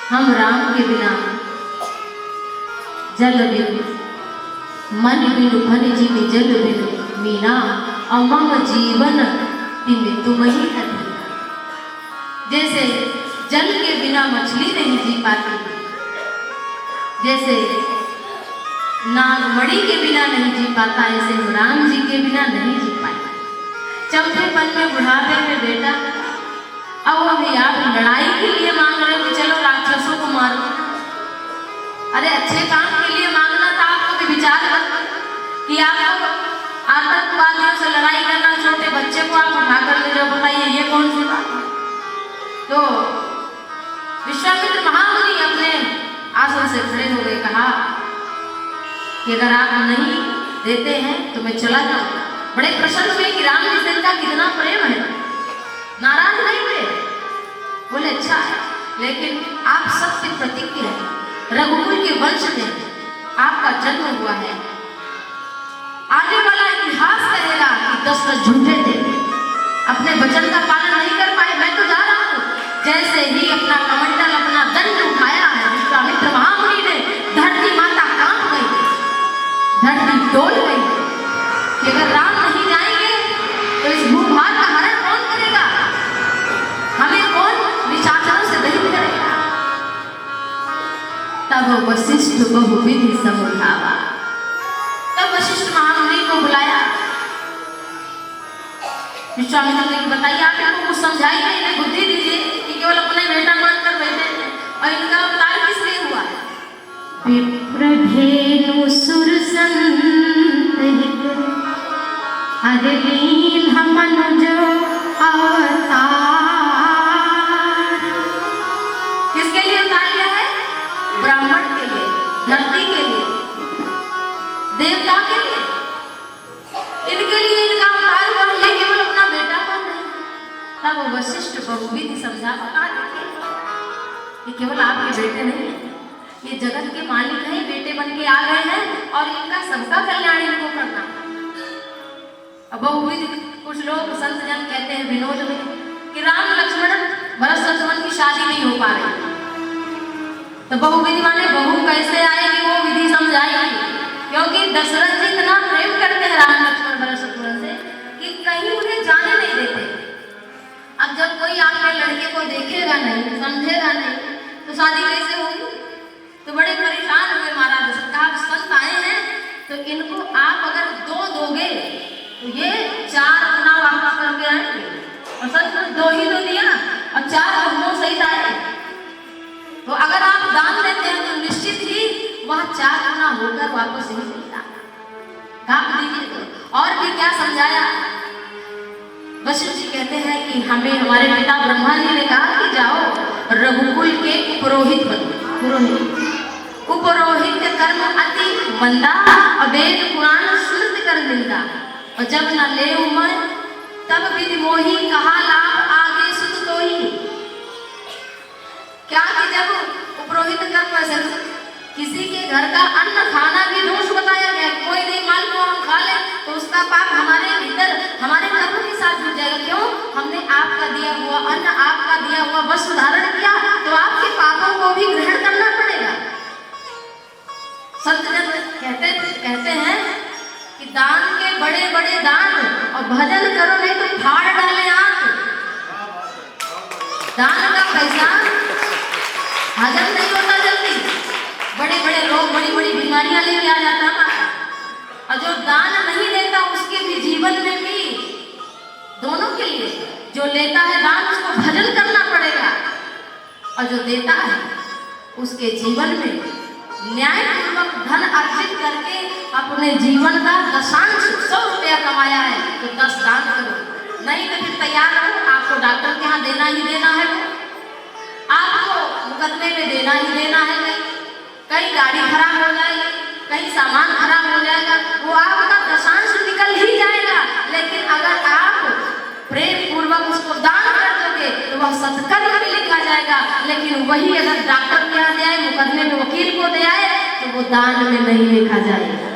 हम राम के बिना जल बिनु मन बिनु फन जीव जल बिनु मीना अमम जीवन तिम तुम ही है। जैसे जल के बिना मछली नहीं जी पाती, जैसे नागमणि के बिना नहीं जी पाता, ऐसे राम जी के बिना नहीं जी पाए। चौथेपन में बुढ़ापे में बेटा, अब अभी आप लड़ाई के लिए मांग रहे हो कि चलो राक्षसों को मारो। अरे अच्छे काम के लिए मांगना था आपको भी विचार मत कि आपको आतंकवादियों से लड़ाई करना, छोटे बच्चे को आप उठा कर ले जाओ। बताइए ये कौन सी बात है? तो विश्वामित्र महामुनि अपने आसन से खड़े हो गए, कहा कि अगर आप नहीं देते हैं तो मैं चला जाऊंगा। बड़े प्रसन्न हुए कि राम जी से इनका कितना प्रेम है, नाराज नहीं हुए। बोले अच्छा है, लेकिन आप सत्य प्रतिज्ञ हैं, रघुकुल के वंश में आपका जन्म हुआ है। आने वाला इतिहास कहेगा कि दशरथ झूठे थे, अपने वचन का पालन नहीं कर पाए। मैं तो जा रहा हूँ। जैसे ही अपना कमंडल, अपना दंड उठाया है विश्वामित्र महामुनि ने, धरती डोल गई कि अगर राम नहीं जाएंगे तो इस भूभार का हरण कौन करेगा, हमें कौन निशाचरों से दहित करेगा। तब वशिष्ठ बहुविधि समुझावा, तब वशिष्ठ महामुनि को बुलाया। विश्वामित्र ने बताइए, आप इनको कुछ समझाइए, इन्हें बुद्धि दीजिए कि केवल अपने बेटा मानकर बैठे हैं और इनका अवतार किस लिए हुआ। विप्रधेनु सुरसंत अदलीन मनुज अवतार, किसके लिए अवतार लिया है? ब्राह्मण के लिए, धरती के लिए, देवता के लिए, इनके लिए इनका अवतार हुआ। ये केवल अपना बेटा पर नहीं। तब वशिष्ठ बहुविधि समझा, ये केवल आपके बेटे नहीं है, ये जगत के मालिक हैं, बेटे बन के आ गए हैं और इनका सबका कल्याण इनको करना। अब बहुविधि कुछ लोग संत जन कहते हैं विनोद में कि राम लक्ष्मण भरत शत्रुघ्न की शादी नहीं हो पा रही, तो बहुविधि माने बहु कैसे आएगी, वो विधि समझाएगी। क्योंकि दशरथ जी इतना प्रेम करते हैं राम लक्ष्मण भरत शत्रुघ्न से कि कहीं उन्हें जाने नहीं देते। अब जब कोई आपके लड़के को देखेगा नहीं, समझेगा नहीं, तो शादी कैसे होगी। तो बड़े परेशान हुए महाराज, कहा संत आए हैं तो इनको आप अगर दो दोगे तो ये 4 गुना वापस करके आएंगे, और संत 2 ही तो दिया और 4 गुनों सहित आए। तो अगर आप दान देते हैं तो निश्चित ही वह 4 गुना होकर वापस नहीं मिलता। काम दीजिए। तो और भी क्या समझाया। वशिष्ठ जी कहते हैं कि हमें हमारे पिता ब्रह्मा जी ने कहा कि जाओ रघुकुल के पुरोहित बनो। पुरोहित उपरोहित कर्म अति मंदा, अवेद पुराण स्मृत कर निंदा, और जब न ले उमर तब विधि मोही, कहा लाभ आगे सुत तो ही। क्या कि जब उपरोहित कर्म से किसी के घर का अन्न खाना भी दोष बताया गया, कोई नहीं माल को हम खा ले तो उसका पाप हमारे भीतर हमारे कर्म के साथ जुड़ जाएगा। क्यों? हमने आपका दिया हुआ अन्न, आपका दिया हुआ वस्त्र धारण किया, तो आपके पापों को भी ग्रहण करना पड़ेगा। संत जन कहते हैं कि दान के बड़े बड़े दान और भजन करो नहीं तो फाड़ डाले आंख। दान का पैसा हजम नहीं होता जल्दी, बड़े बड़े लोग बड़ी बड़ी बीमारियां लेके आ जाता है। और जो दान नहीं देता उसके भी जीवन में भी, दोनों के लिए, जो लेता है दान उसको भजन करना पड़ेगा, और जो देता है उसके जीवन में न्यायपूर्वक धन अर्जित करके अपने जीवन का 10 100 रुपया कमाया है तो 10 दान करो, नहीं तो फिर तैयार हो, आपको डॉक्टर के यहाँ देना ही देना है, आपको मुकदमे में देना ही देना है, कहीं गाड़ी खराब हो जाएगी, कहीं सामान खराब हो जाएगा, वो आपका 10 निकल ही जाएगा। लेकिन अगर आप प्रेम पूर्वक उसको दान कर दोगे तो वह सत्कर्म में लिखा जाएगा। लेकिन वही अगर डॉक्टर के यहाँ दे आए, मुकदमे में वकील को दे आए, तो वो दान में नहीं लिखा जाएगा।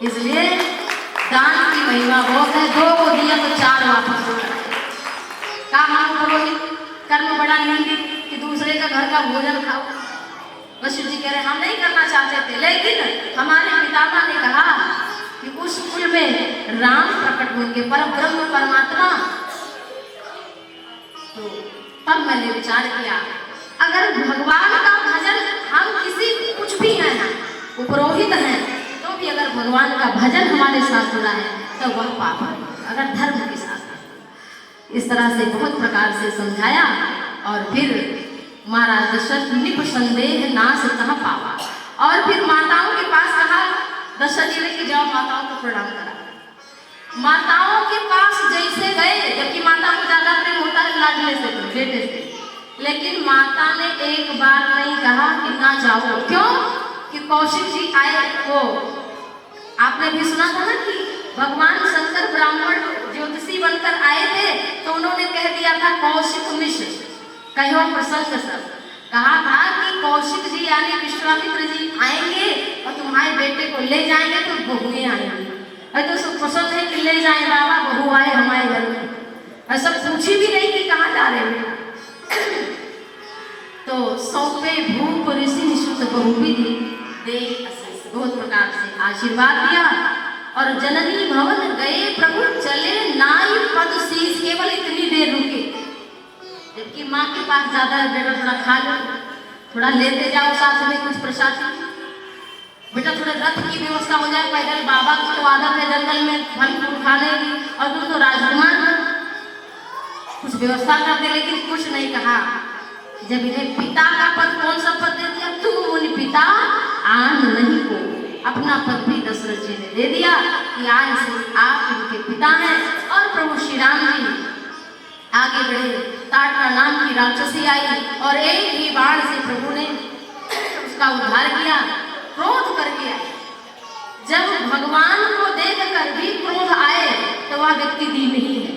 इसलिए दान की महिमा बहुत है। 2 को दिया तो 4 वापस हो जाए। कहा पुरोहित कर्म बड़ा निंदित कि दूसरे का घर का भोजन खाओ। वशिष्ठ जी कह रहे हम नहीं करना चाहते थे, लेकिन हमारे पितामह ने कहा कि उस कुल में राम प्रकट होंगे, परम ब्रह्म परमात्मा। तो तब मैंने विचार किया, अगर भगवान का भजन, हम किसी कुछ भी हैं ना, उपरोहित हैं, तो भी अगर भगवान का भजन हमारे साथ जुड़ा है तो वह पाप है, अगर धर्म के साथ। इस तरह से बहुत प्रकार से समझाया। और फिर महाराज दशरथ निप संदेह नाश कहाँ पावा। और फिर माताओं के पास कहा, दशरथ जी ने कि जाओ माताओं को प्रणाम करा। माताओं के पास जैसे गए, जबकि माता को ज्यादा प्रेम होता है लाडले से, तो बेटे से, लेकिन माता ने एक बार नहीं कहा कि ना जाओ। क्यों? कि कौशिक जी आए, वो आपने भी सुना था ना कि भगवान शंकर ब्राह्मण ज्योतिषी बनकर आए थे, तो उन्होंने कह दिया था कौशिक मिश्र कहो प्रसन्न सब। कहा था कि कौशिक जी यानी विश्वामित्र जी आएंगे और तुम्हारे बेटे को ले जाएंगे, तो बहुएं आएंगी। अरे तो सब पसंद है कि ले जाए बाबा, बहू आए हमारे घर में, ऐसा पूछी भी नहीं कि कहाँ जा रहे हैं। तो सौंपे भूप ऋषि सुत बहुविधि दे असीस। बहुत प्रकार से आशीर्वाद दिया और जननी भवन गए प्रभु चले नाई पद शीश, केवल इतनी देर रुके। जबकि माँ के पास ज्यादा है, बेटा थोड़ा खा लो, थोड़ा लेते जाओ साथ में कुछ प्रसाद, बेटा थोड़ा रथ की व्यवस्था हो जाए, पैदल बाबा की तो आदत है जंगल में फल फूल खाने की, और तुम तो राजकुमार कुछ व्यवस्था करते, लेकिन कुछ नहीं कहा। जब इन्हें पिता का पद, कौन सा पद दे दिया, तुम मुनि पिता आन नहीं को, अपना पद भी दशरथ जी ने दे दिया कि आज से आप इनके पिता हैं। और प्रभु श्री राम जी आगे बढ़े, ताड़का नाम की राक्षसी आई और एक ही बाण से प्रभु ने उसका उद्धार किया, क्रोध कर दिया। जब भगवान को देखकर भी क्रोध आए तो वह व्यक्ति दीन ही है,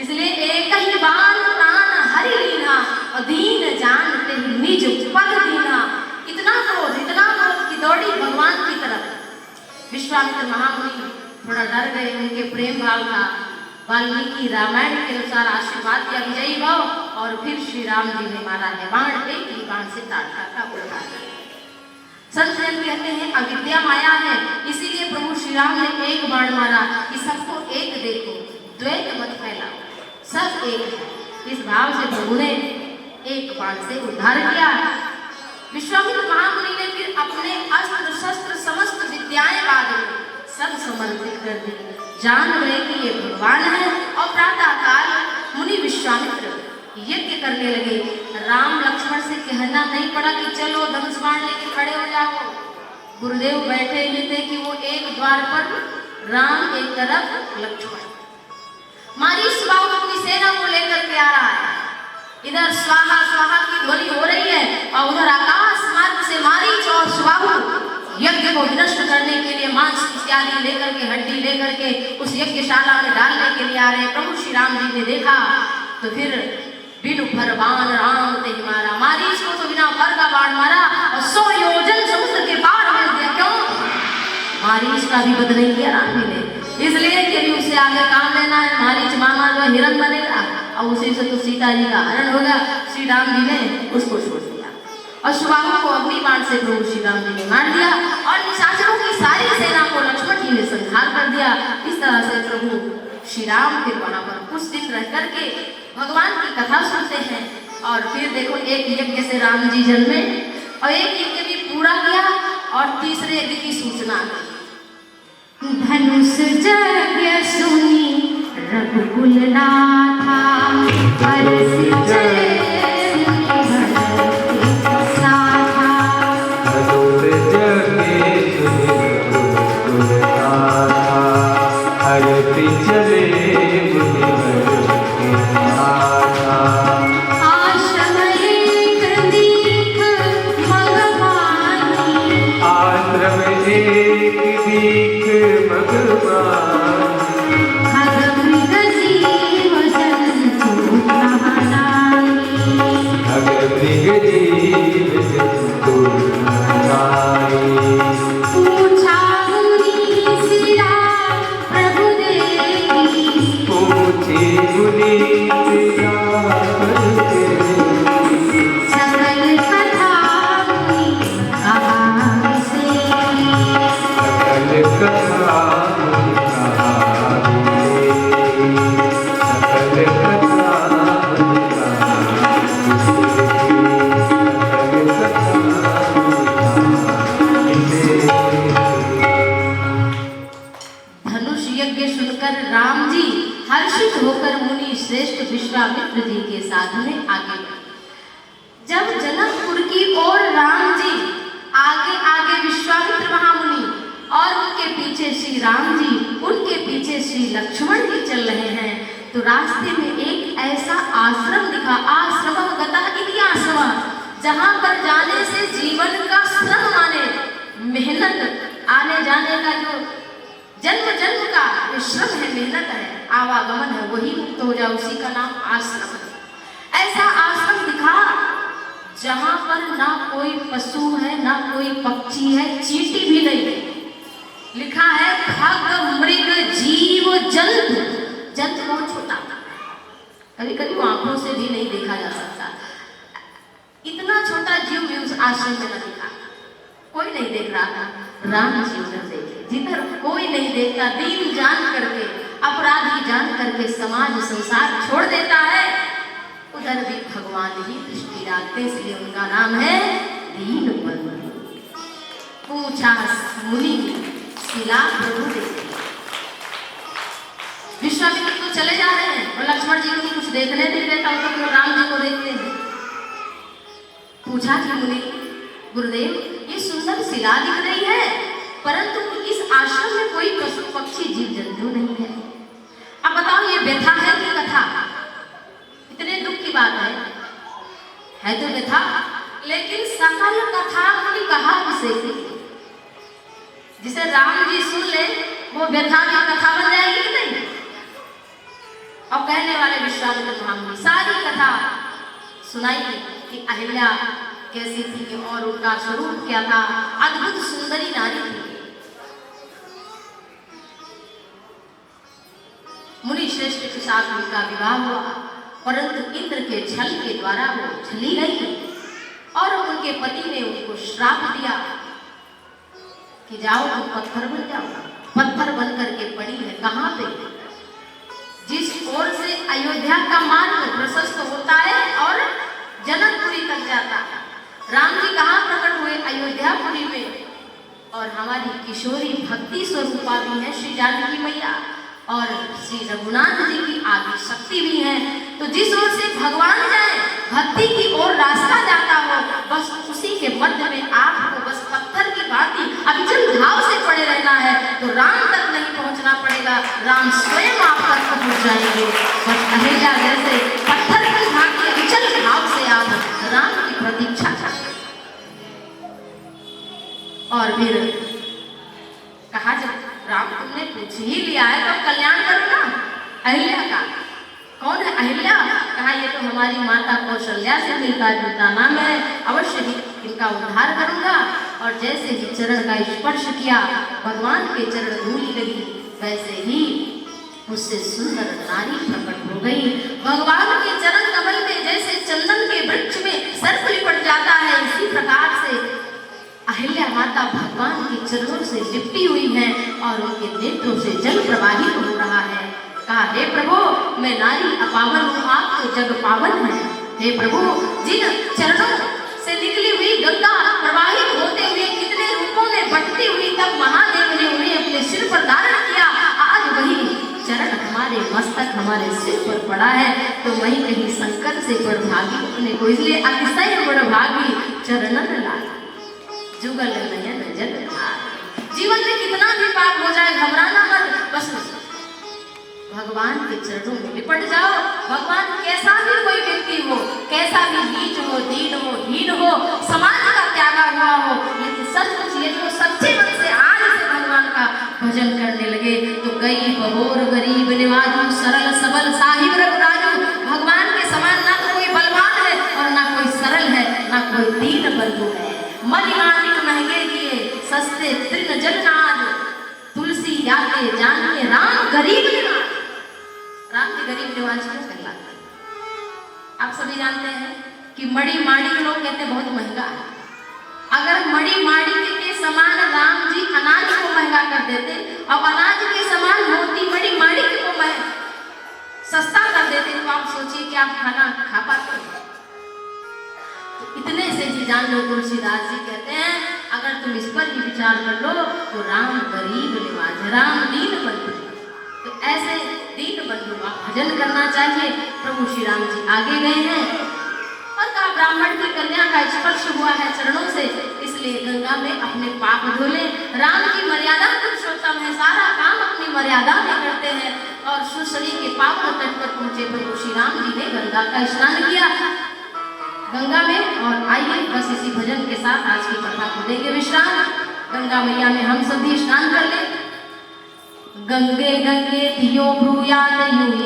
इसलिए एक ही बाण प्राण हरि लीना और दीन जानते ही निज पद दीना। इतना क्रोध की दौड़ी भगवान की तरफ। विश्वामित्र महामुनि थोड़ा डर गए, उनके प्रेम भाव था। वाल्मीकि रामायण के अनुसार आशीर्वाद दिया विजयी भव, और फिर श्री राम जी ने मारा है बाण, एक ही बाण से ताड़का का उद्धार किया। संत जन कहते हैं अविद्या माया है, इसीलिए प्रभु श्री राम ने एक बाण मारा कि सबको एक देखो, द्वैत मत फैलाओ, सब एक है। इस भाव से प्रभु ने एक बाण से उद्धार किया। विश्वामित्र महामुनि ने फिर अपने अस्त्र शस्त्र समस्त विद्याएं बाद में सब समर्पित कर दी, जान गए कि ये भगवान है। और प्रातः काल मुनि विश्वामित्र यज्ञ करने लगे। राम लक्ष्मण से कहना नहीं पड़ा कि चलो धनुष बाण लेके खड़े हो जाओ। गुरुदेव बैठे ही थे कि वो एक द्वार पर राम, एक तरफ लक्ष्मण। मारीच बाहु अपनी सेना को लेकर के आ रहा है, इधर स्वाहा स्वाहा की ध्वनि हो रही है और उधर आकाश मार्ग से मारीच और स्वाहु यज्ञ को विनष्ट करने के लिए मांस इत्यादि लेकर के, हड्डी लेकर के उस यज्ञशाला में डालने के लिए आ रहे हैं। प्रभु श्री राम जी ने देखा तो फिर बिनु फर बाण राम ते मारा, मारीच को तो बिना फर का बाण मारा और 100 योजन समुद्र के पार भेज दिया। क्यों? मारीच का भी वध नहीं किया राम जी ने, इसलिए कि अभी उससे आगे काम लेना है। मारीच मामा जो हिरण बनेगा और उसी से तो सीता जी का हरण होगा। श्री राम जी ने उसको छोड़ दिया और सुबाहु को अग्नि बाण से प्रभु श्री राम जी ने मार दिया और निशाचरों की सारी सेना को लक्ष्मण जी ने संहार कर दिया। इस तरह से प्रभु श्री राम फिर वहां पर कुछ दिन रह करके भगवान की कथा सुनते हैं। और फिर देखो, एक यज्ञ से राम जी जन्मे और एक यज्ञ भी पूरा किया और तीसरे यज्ञ की सूचना। धनुष यज्ञ सुनी रघुकुल नाथा, हर्षि चले विश्वामित्र जी के साथ में आगे बढ़े। जब जनकपुर की ओर राम जी आगे आगे विश्वामित्र महामुनि और उनके पीछे श्री राम जी, उनके पीछे श्री लक्ष्मण जी चल रहे हैं, तो रास्ते में एक ऐसा आश्रम दिखा, आश्रम गतः इति आश्रम, जहां पर जाने से जीवन का श्रम माने मेहनत, आने जाने का जो जन्म जन्म का जो श्रम है, मेहनत है, आवागमन है, वही मुक्त हो जाए, उसी का नाम आश्रम है। ऐसा आश्रम दिखा जहां पर ना कोई पशु है, ना कोई पक्षी है, चींटी भी नहीं है। लिखा है खग मृग जीव जंतु। जंतु बहुत छोटा, कभी कभी आंखों से भी नहीं देखा जा सकता। इतना छोटा जीव भी उस आश्रम में न दिखा। कोई नहीं देख रहा था, राम जी उधर देखे। जिधर कोई नहीं देखता, दीन जान करके, अपराधी जान करके समाज संसार छोड़ देता है, उधर भी भगवान ही दृष्टि डालते, इसलिए उनका नाम है दीन बंधु। पूछा मुनि शिला प्रभु देते। विश्वामित्र तो चले जा रहे हैं और लक्ष्मण जी को कुछ देखने नहीं देता, तो वो राम जी को देखते हैं। पूछा कि मुनि गुरुदेव, ये सुंदर शिला दिख रही है, परंतु इस आश्रम में कोई पशु पक्षी जीव जंतु नहीं है। अब बताओ, ये व्यथा है कि कथा? इतने दुख की बात है तो व्यथा, लेकिन सकल कथा मुनि कहा किसे की? जिसे राम जी सुन ले वो व्यथा की कथा बन जाएगी कि नहीं? और कहने वाले विश्वामित्र महामुनि सारी कथा सुनाई कि अहिल्या कैसी थी और उनका स्वरूप क्या था। अद्भुत सुंदरी नारी थी। मुनि श्रेष्ठ के साथ उनका विवाह हुआ, परंतु इंद्र के छल के द्वारा वो छली गई और उनके पति ने उनको श्राप दिया कि जाओ तुम पत्थर बन जाओ। पत्थर बन करके पड़ी है कहाँ पे? जिस ओर से अयोध्या का मार्ग प्रशस्त होता है और जनकपुरी तक जाता है। राम जी कहाँ प्रकट हुए? अयोध्यापुरी में। और हमारी किशोरी भक्ति स्वरूपा भी है श्री जानकी मैया, और श्री रघुनाथ जी की आदि शक्ति भी है। तो जिस ओर से भगवान जाए, भक्ति की ओर रास्ता जाता हो, बस उसी के मध्य में आपको बस पत्थर की भांति अविचल भाव से पड़े रहना है, तो राम तक नहीं पहुंचना पड़ेगा, राम स्वयं आप तक पहुंच जाएंगे। बस अहिल्या जैसे पत्थर की भांति अविचल भाव से आप राम की प्रतीक्षा करें। और फिर कहा, जब राम तुमने पूछ ही लिया है तो कल्याण करो ना अहिल्या का। कौन है अहिल्या? कहा, ये तो हमारी माता कौशल्या से मिलता जुलता नाम है, अवश्य ही इनका उद्धार करूंगा। और जैसे ही चरण का स्पर्श किया, भगवान के चरण धूलि लगी, वैसे ही उससे सुंदर नारी प्रकट हो गई। भगवान के चरण कमल में जैसे चंदन के वृक्ष में सर्प लिपट जाता है, इसी प्रकार से अहिल्या माता भगवान के चरणों से लिपटी हुई है और उनके नेत्रों से जल प्रवाहित हो रहा है। कहा, हे प्रभु, मैं नारी अपावन हूँ, आप तो जग पावन है। हे प्रभु, जिन चरणों से निकली हुई गंगा प्रवाहित होते हुए कितने रूपों में बटती हुई, तब महादेव ने उन्हें अपने सिर पर धारण किया। आज वही चरण हमारे मस्तक, हमारे सिर पर पड़ा है, तो वही कहीं संकट से बड़भागी अपने को, इसलिए अतिशय बड़भागी चरणन लागा जुगल नयन जग धार। जीवन में कितना भी पाप हो जाए, घबराना मत, बस भगवान के चरणों में लिपट जाओ। भगवान कैसा भी कोई व्यक्ति हो, कैसा भी नीच हो, दीन हो, हीन हो, समाज का त्यागा हुआ हो, लेकिन सचमुच यदि वो सच्चे मन से आज से भगवान का भजन करने लगे, तो गई बहोर गरीब निवाजू, सरल सबल साहिब रघुराजू। भगवान के समान ना तो कोई बलवान है और ना कोई सरल है, ना कोई दीन बंधु है। मणिमाणिक महंगे दिए, सस्ते तृण जगन्नाथ, तुलसी याते जानिए राम गरीब निवाज। राम के गरीब निवाज क्यों कहलाते हैं? आप सभी जानते हैं कि मणि माणिक लोग कहते हैं बहुत महंगा है। अगर मणि माणिक के समान राम जी अनाज को महंगा कर देते और अनाज के समान मोती मणि माणिक को सस्ता कर देते, तो आप सोचिए कि आप खाना खा पाते हैं? तो इतने से ही जान लो, तुलसीदास जी कहते हैं, अगर तुम इस पर ही विचार कर लो तो राम गरीब निवाज, राम दीन बंधु। तो ऐसे दीन बंधु का भजन करना चाहिए। प्रभु श्री राम जी आगे गए हैं और कहा, ब्राह्मण की कन्या का स्पर्श हुआ है चरणों से, इसलिए गंगा में अपने पाप धोले। राम की मर्यादा पुरुषोत्तम है, सारा काम अपनी मर्यादा में करते हैं। और सुसरी के पावन तट पर पहुंचे प्रभु श्री राम जी ने गंगा का स्नान किया गंगा में। और आइए बस इसी भजन के साथ आज की कथा को देंगे विश्राम। गंगा मैया में हम सभी स्नान कर लें। गंगे गंगे धियो ब्रूयात यूयम्